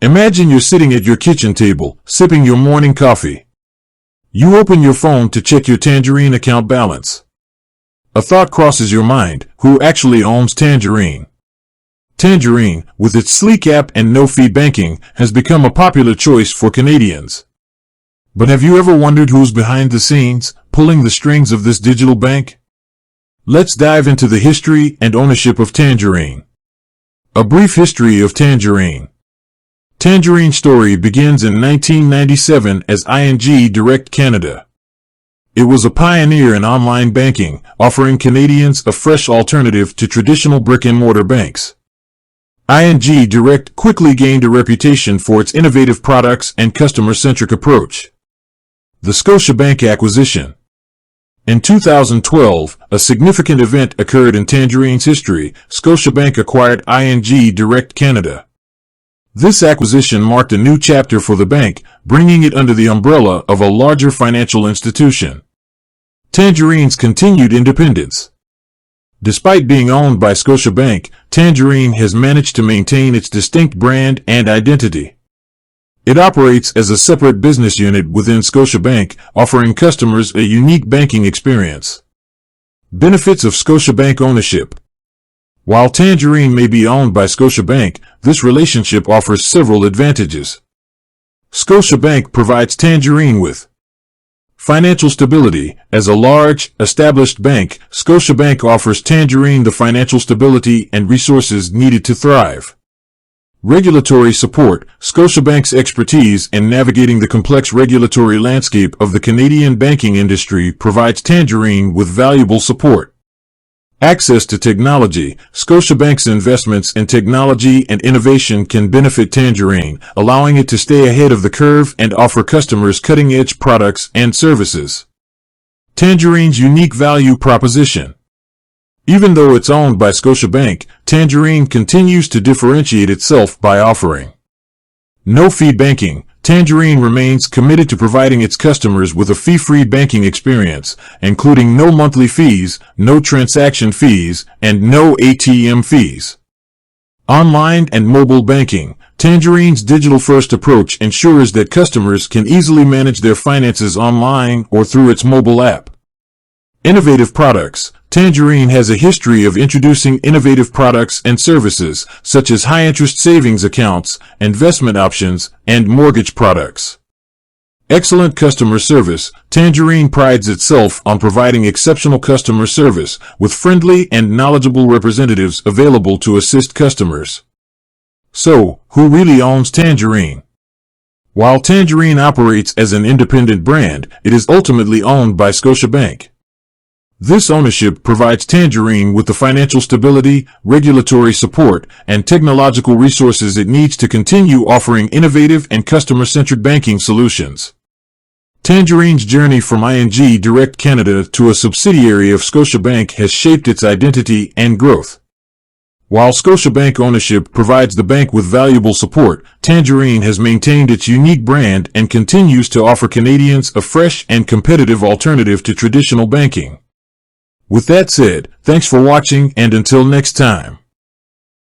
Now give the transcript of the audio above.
Imagine you're sitting at your kitchen table, sipping your morning coffee. You open your phone to check your Tangerine account balance. A thought crosses your mind: who actually owns Tangerine? Tangerine, with its sleek app and no-fee banking, has become a popular choice for Canadians. But have you ever wondered who's behind the scenes, pulling the strings of this digital bank? Let's dive into the history and ownership of Tangerine. A brief history of Tangerine. Tangerine's story begins in 1997 as ING Direct Canada. It was a pioneer in online banking, offering Canadians a fresh alternative to traditional brick-and-mortar banks. ING Direct quickly gained a reputation for its innovative products and customer-centric approach. The Scotiabank acquisition. In 2012, a significant event occurred in Tangerine's history. Scotiabank acquired ING Direct Canada. This acquisition marked a new chapter for the bank, bringing it under the umbrella of a larger financial institution. Tangerine's continued independence. Despite being owned by Scotiabank, Tangerine has managed to maintain its distinct brand and identity. It operates as a separate business unit within Scotiabank, offering customers a unique banking experience. Benefits of Scotiabank ownership. While Tangerine may be owned by Scotiabank, this relationship offers several advantages. Scotiabank provides Tangerine with financial stability. As a large, established bank, Scotiabank offers Tangerine the financial stability and resources needed to thrive. Regulatory support. Scotiabank's expertise in navigating the complex regulatory landscape of the Canadian banking industry provides Tangerine with valuable support. Access to technology. Scotiabank's investments in technology and innovation can benefit Tangerine, allowing it to stay ahead of the curve and offer customers cutting-edge products and services. Tangerine's unique value proposition. Even though it's owned by Scotiabank, Tangerine continues to differentiate itself by offering no-fee banking. Tangerine remains committed to providing its customers with a fee-free banking experience, including no monthly fees, no transaction fees, and no ATM fees. Online and mobile banking. Tangerine's digital-first approach ensures that customers can easily manage their finances online or through its mobile app. Innovative products. Tangerine has a history of introducing innovative products and services, such as high-interest savings accounts, investment options, and mortgage products. Excellent customer service. Tangerine prides itself on providing exceptional customer service, with friendly and knowledgeable representatives available to assist customers. So, who really owns Tangerine? While Tangerine operates as an independent brand, it is ultimately owned by Scotiabank. This ownership provides Tangerine with the financial stability, regulatory support, and technological resources it needs to continue offering innovative and customer-centric banking solutions. Tangerine's journey from ING Direct Canada to a subsidiary of Scotiabank has shaped its identity and growth. While Scotiabank ownership provides the bank with valuable support, Tangerine has maintained its unique brand and continues to offer Canadians a fresh and competitive alternative to traditional banking. With that said, thanks for watching, and until next time.